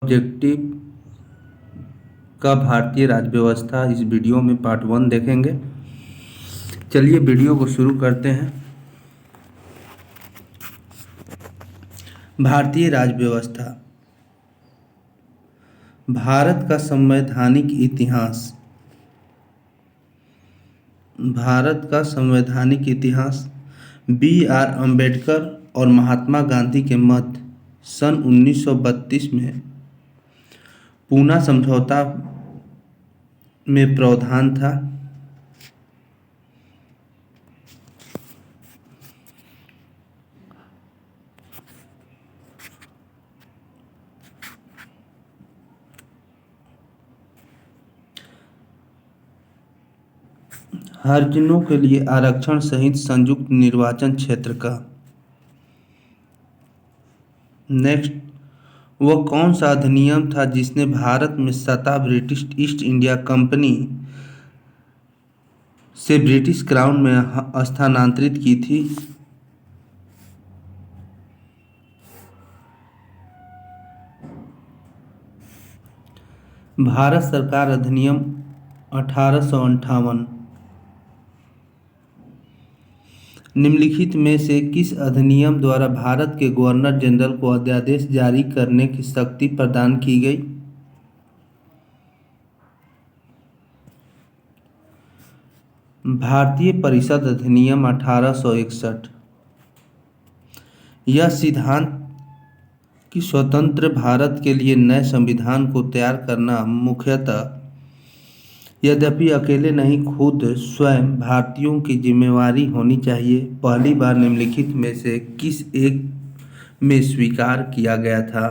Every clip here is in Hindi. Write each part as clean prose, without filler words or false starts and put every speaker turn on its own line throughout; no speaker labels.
ऑब्जेक्टिव का भारतीय राज्य व्यवस्था इस वीडियो में पार्ट 1 देखेंगे। चलिए वीडियो को शुरू करते हैं। भारतीय राज्य व्यवस्था। भारत का संवैधानिक इतिहास। भारत का संवैधानिक इतिहास B.R. अम्बेडकर और महात्मा गांधी के मध्य सन 1932 में पूना समझौता में प्रावधान था। हरिजनों के लिए आरक्षण सहित संयुक्त निर्वाचन क्षेत्र का। नेक्स्ट, वह कौन सा अधिनियम था जिसने भारत में सत्ता ब्रिटिश ईस्ट इंडिया कंपनी से ब्रिटिश क्राउन में स्थानांतरित की थी? भारत सरकार अधिनियम 1858। निम्नलिखित में से किस अधिनियम द्वारा भारत के गवर्नर जनरल को अध्यादेश जारी करने की शक्ति प्रदान की गई? भारतीय परिषद अधिनियम 1861। यह सिद्धांत कि स्वतंत्र भारत के लिए नए संविधान को तैयार करना मुख्यतः, यद्यपि अकेले नहीं, खुद स्वयं भारतीयों की जिम्मेवारी होनी चाहिए, पहली बार निम्नलिखित में से किस एक में स्वीकार किया गया था?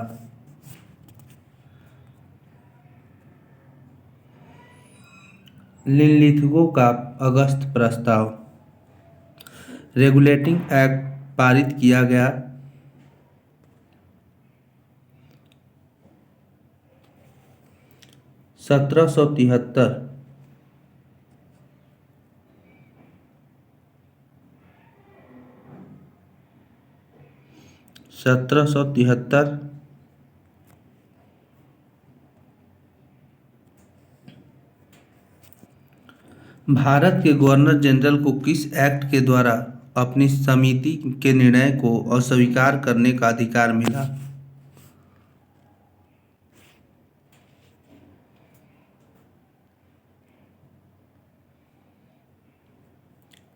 लिनलिथगो का अगस्त प्रस्ताव। रेगुलेटिंग एक्ट पारित किया गया। सत्रह सौ तिहत्तर। 1773। भारत के गवर्नर जनरल को किस एक्ट के द्वारा अपनी समिति के निर्णय को अस्वीकार करने का अधिकार मिला?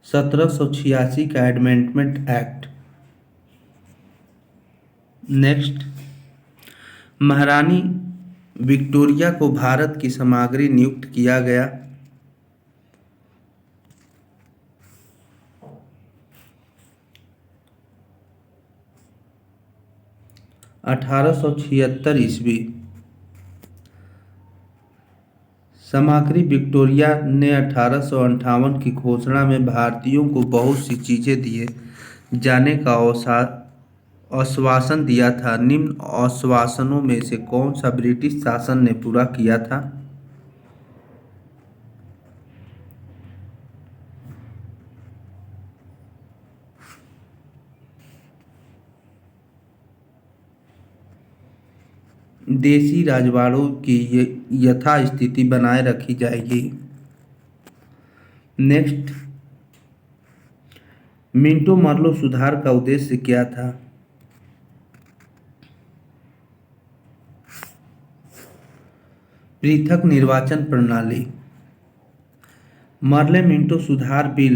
1786 का एमेंडमेंट एक्ट। नेक्स्ट, महारानी विक्टोरिया को भारत की सम्राज्ञी नियुक्त किया गया। 1876 ईस्वी। सम्राज्ञी विक्टोरिया ने 1858 की घोषणा में भारतीयों को बहुत सी चीजें दिए जाने का आश्वासन दिया था। निम्न आश्वासनों में से कौन सा ब्रिटिश शासन ने पूरा किया था? देशी राजवाड़ों की यथास्थिति बनाए रखी जाएगी। नेक्स्ट, मिंटो मरलो सुधार का उद्देश्य क्या था? पृथक निर्वाचन प्रणाली। मर्ले मिंटो सुधार बिल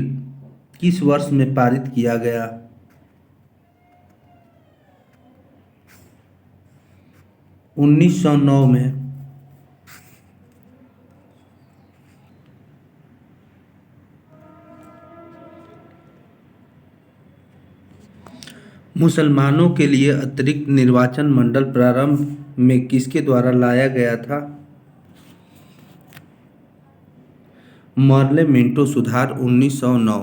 किस वर्ष में पारित किया गया? 1909 में। मुसलमानों के लिए अतिरिक्त निर्वाचन मंडल प्रारंभ में किसके द्वारा लाया गया था? मर्ले मिंटो सुधार 1909।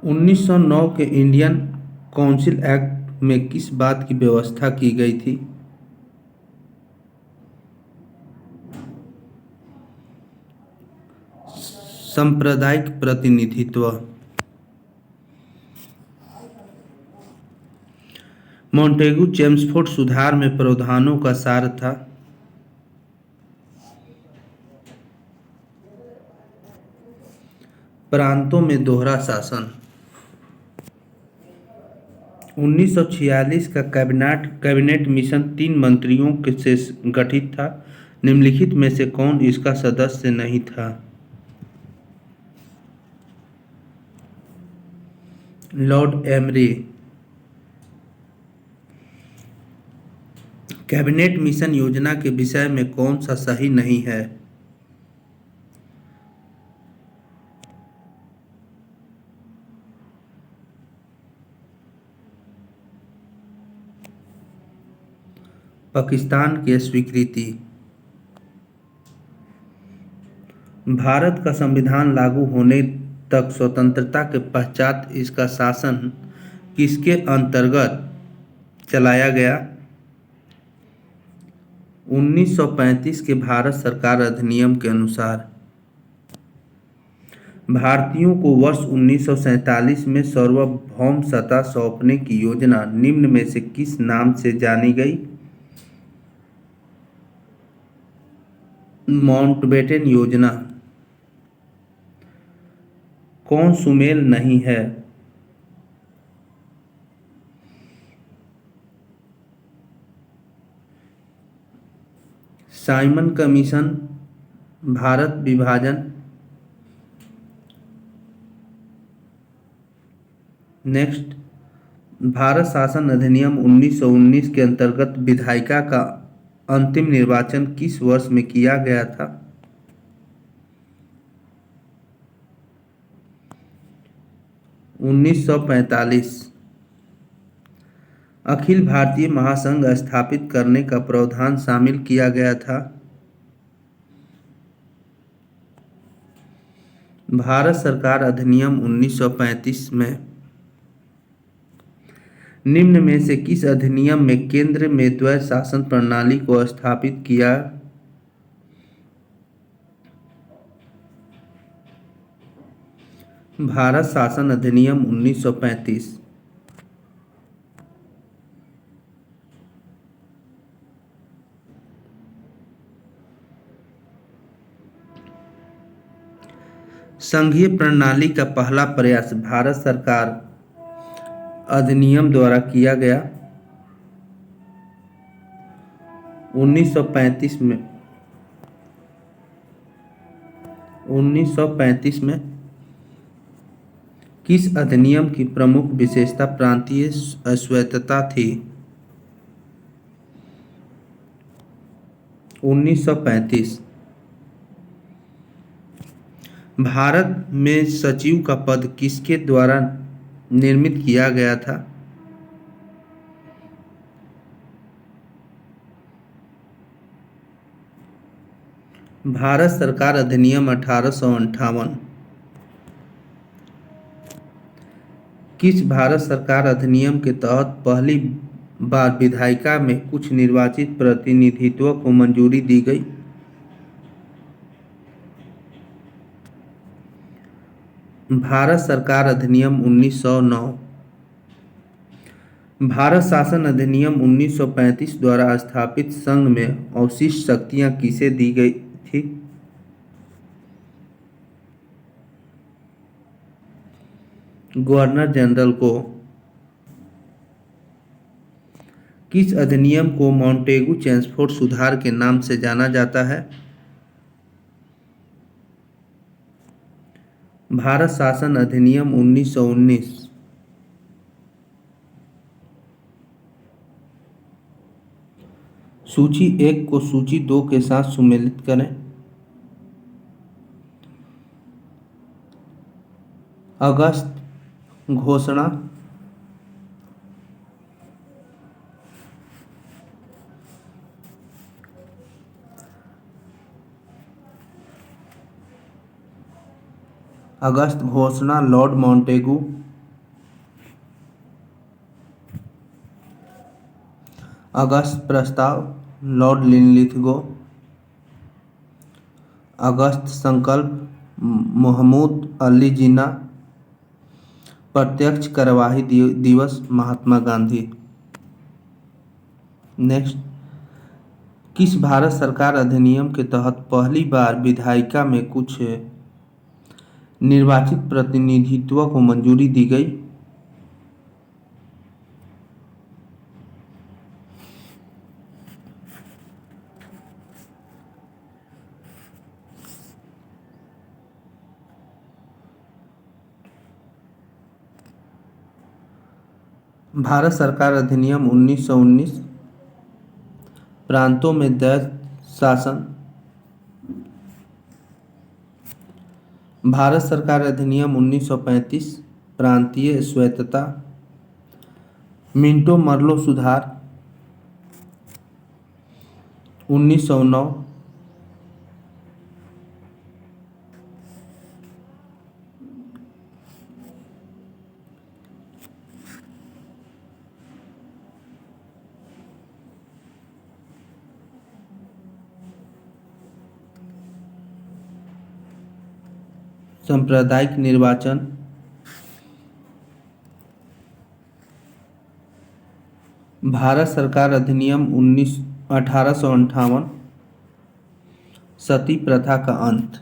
1909 के इंडियन काउंसिल एक्ट में किस बात की व्यवस्था की गई थी? सांप्रदायिक प्रतिनिधित्व। मॉन्टेगू चेम्सफोर्ड सुधार में प्रावधानों का सार था। प्रांतों में दोहरा शासन। 1946 का कैबिनेट मिशन 3 मंत्रियों से गठित था। निम्नलिखित में से कौन इसका सदस्य नहीं था? Lord Emre. कैबिनेट मिशन योजना के विषय में कौन सा सही नहीं है? पाकिस्तान की स्वीकृति। भारत का संविधान लागू होने तक स्वतंत्रता के पश्चात इसका शासन किसके अंतर्गत चलाया गया? 1935 के भारत सरकार अधिनियम के अनुसार। भारतीयों को वर्ष 1947 में सार्वभौम सत्ता सौंपने की योजना निम्न में से किस नाम से जानी गई? माउंटबेटन योजना। कौन सुमेल नहीं है? Simon commission. भारत विभाजन। नेक्स्ट, भारत शासन अधिनियम 1919 के अंतर्गत विधायिका का अंतिम निर्वाचन किस वर्ष में किया गया था? 1945। अखिल भारतीय महासंघ स्थापित करने का प्रावधान शामिल किया गया था। भारत सरकार अधिनियम 1935 में निम्न में से किस अधिनियम में केंद्र में द्वैध शासन प्रणाली को स्थापित किया? भारत शासन अधिनियम 1935। संघीय प्रणाली का पहला प्रयास भारत सरकार अधिनियम द्वारा किया गया। 1935 में 1935 में किस अधिनियम की प्रमुख विशेषता प्रांतीय स्वायत्तता थी? 1935। भारत में सचिव का पद किसके द्वारा निर्मित किया गया था? भारत सरकार अधिनियम 1858। किस भारत सरकार अधिनियम के तहत पहली बार विधायिका में कुछ निर्वाचित प्रतिनिधित्व को मंजूरी दी गई? भारत सरकार अधिनियम 1909। भारत शासन अधिनियम 1935 द्वारा स्थापित संघ में अवशिष्ट शक्तियां किसे दी गई थी? गवर्नर जनरल को। किस अधिनियम को मॉन्टेगू चेम्सफोर्ड सुधार के नाम से जाना जाता है? भारत शासन अधिनियम 1919। सूची 1 को सूची 2 के साथ सुमेलित करें। अगस्त घोषणा। अगस्त घोषणा लॉर्ड मॉन्टेगू। अगस्त प्रस्ताव लॉर्ड लिनलिथगो। अगस्त संकल्प महमूद अली जिन्ना। प्रत्यक्ष कार्यवाही दिवस महात्मा गांधी। नेक्स्ट, किस भारत सरकार अधिनियम के तहत पहली बार विधायिका में कुछ निर्वाचित प्रतिनिधित्व को मंजूरी दी गई? भारत सरकार अधिनियम 1919 प्रांतों में दैत्य शासन। भारत सरकार अधिनियम 1935 प्रांतीय स्वायत्तता। मिंटो मरलो सुधार 1909। सांप्रदायिक निर्वाचन। भारत सरकार अधिनियम 1858 सती प्रथा का अंत।